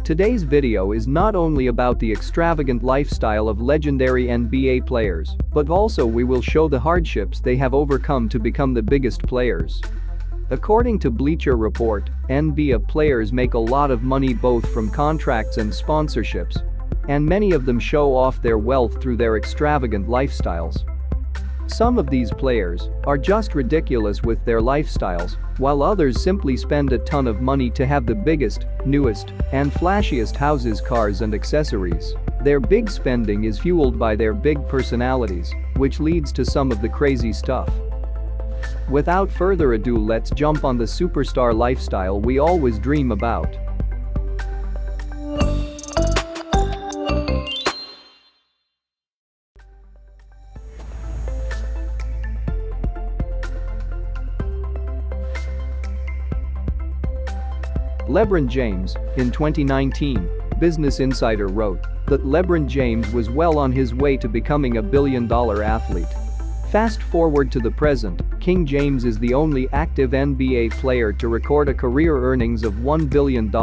Today's video is not only about the extravagant lifestyle of legendary NBA players, but also we will show the hardships they have overcome to become the biggest players. According to Bleacherreport, NBA players make a lot of money both from contracts and sponsorships, and many of them show off their wealth through their extravagant lifestyles. Some of these players are just ridiculous with their lifestyles, while others simply spend a ton of money to have the biggest, newest, and flashiest houses, cars, and accessories. Their big spending is fueled by their big personalities, which leads to some of the crazy stuff. Without further ado, let's jump on the superstar lifestyle we always dream about. LeBron James. In 2019, Business Insider wrote that LeBron James was well on his way to becoming a billion-dollar athlete. Fast forward to the present, King James is the only active NBA player to record a career earnings of $1 billion,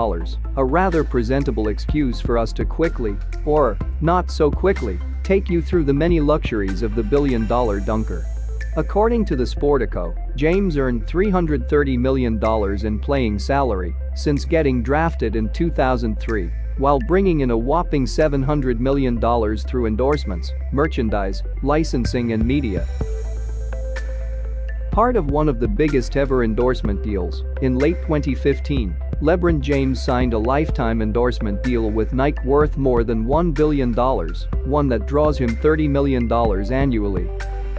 a rather presentable excuse for us to quickly, or not so quickly, take you through the many luxuries of the billion-dollar dunker. According to the Sportico, James earned $330 million in playing salary since getting drafted in 2003, while bringing in a whopping $700 million through endorsements, merchandise, licensing, and media. Part of one of the biggest ever endorsement deals, in late 2015, LeBron James signed a lifetime endorsement deal with Nike worth more than $1 billion, one that draws him $30 million annually.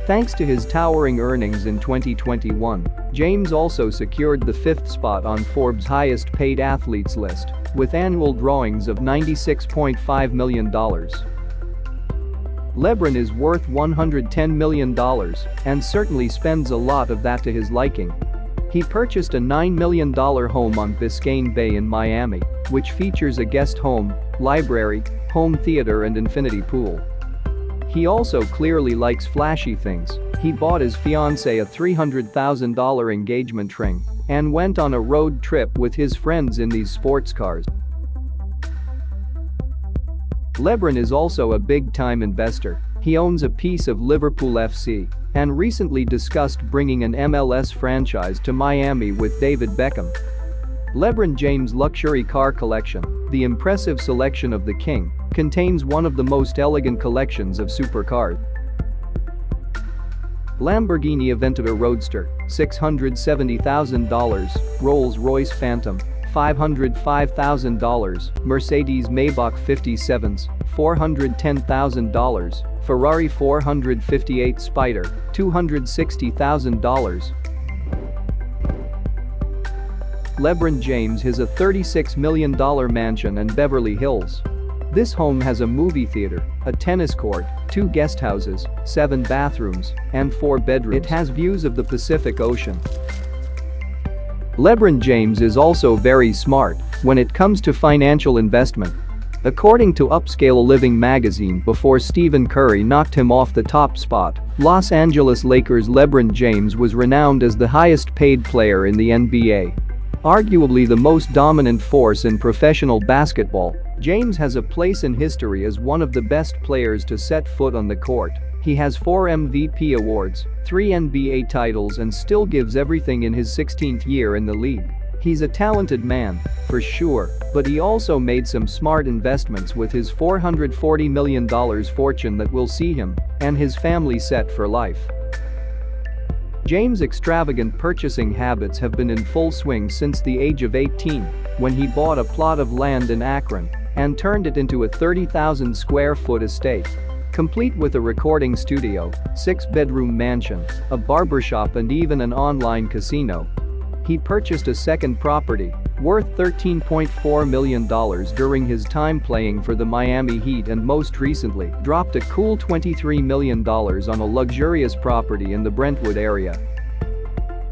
Thanks to his towering earnings in 2021, James also secured the 5th spot on Forbes' highest-paid athletes list, with annual drawings of $96.5 million. LeBron is worth $110 million and certainly spends a lot of that to his liking. He purchased a $9 million home on Biscayne Bay in Miami, which features a guest home, library, home theater, and infinity pool. He also clearly likes flashy things. He bought his fiancée a $300,000 engagement ring and went on a road trip with his friends in these sports cars. LeBron is also a big-time investor. He owns a piece of Liverpool FC and recently discussed bringing an MLS franchise to Miami with David Beckham. LeBron James' luxury car collection, the impressive selection of the King, contains one of the most elegant collections of supercars. Lamborghini Aventador Roadster, $670,000, Rolls-Royce Phantom, $505,000, Mercedes Maybach 57s, $410,000, Ferrari 458 Spider, $260,000. LeBron James has a $36 million mansion in Beverly Hills. This home has a movie theater, a tennis court, 2 guest houses, 7 bathrooms, and 4 bedrooms. It has views of the Pacific Ocean. LeBron James is also very smart when it comes to financial investment. According to Upscale Living magazine, before Stephen Curry knocked him off the top spot, Los Angeles Lakers' LeBron James was renowned as the highest-paid player in the NBA. Arguably the most dominant force in professional basketball, James has a place in history as one of the best players to set foot on the court. He has 4 MVP awards, 3 NBA titles, and still gives everything in his 16th year in the league. He's a talented man, for sure, but he also made some smart investments with his $440 million fortune that will see him and his family set for life. James' extravagant purchasing habits have been in full swing since the age of 18, when he bought a plot of land in Akron and turned it into a 30,000 square foot estate, complete with a recording studio, 6-bedroom mansion, a barbershop, and even an online casino. He purchased a second property, worth $13.4 million during his time playing for the Miami Heat, and most recently dropped a cool $23 million on a luxurious property in the Brentwood area.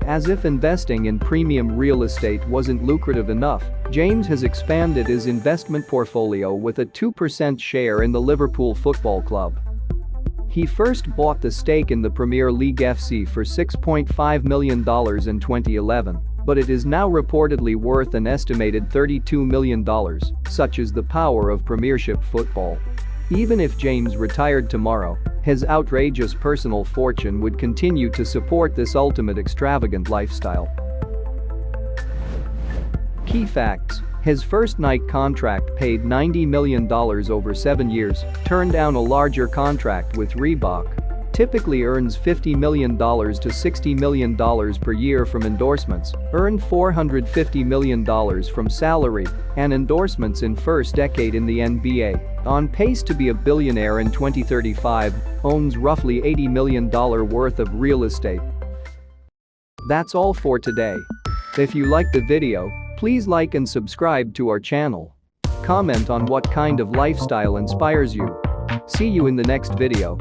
As if investing in premium real estate wasn't lucrative enough, James has expanded his investment portfolio with a 2% share in the Liverpool Football Club. He first bought the stake in the Premier League FC for $6.5 million in 2011. but it is now reportedly worth an estimated $32 million, such is the power of Premiership football. Even if James retired tomorrow, his outrageous personal fortune would continue to support this ultimate extravagant lifestyle. Key facts: his first Nike contract paid $90 million over 7 years, turned down a larger contract with Reebok. Typically earns $50 million to $60 million per year from endorsements, earned $450 million from salary and endorsements in first decade in the NBA, on pace to be a billionaire in 2035, owns roughly $80 million worth of real estate. That's all for today. If you liked the video, please like and subscribe to our channel. Comment on what kind of lifestyle inspires you. See you in the next video.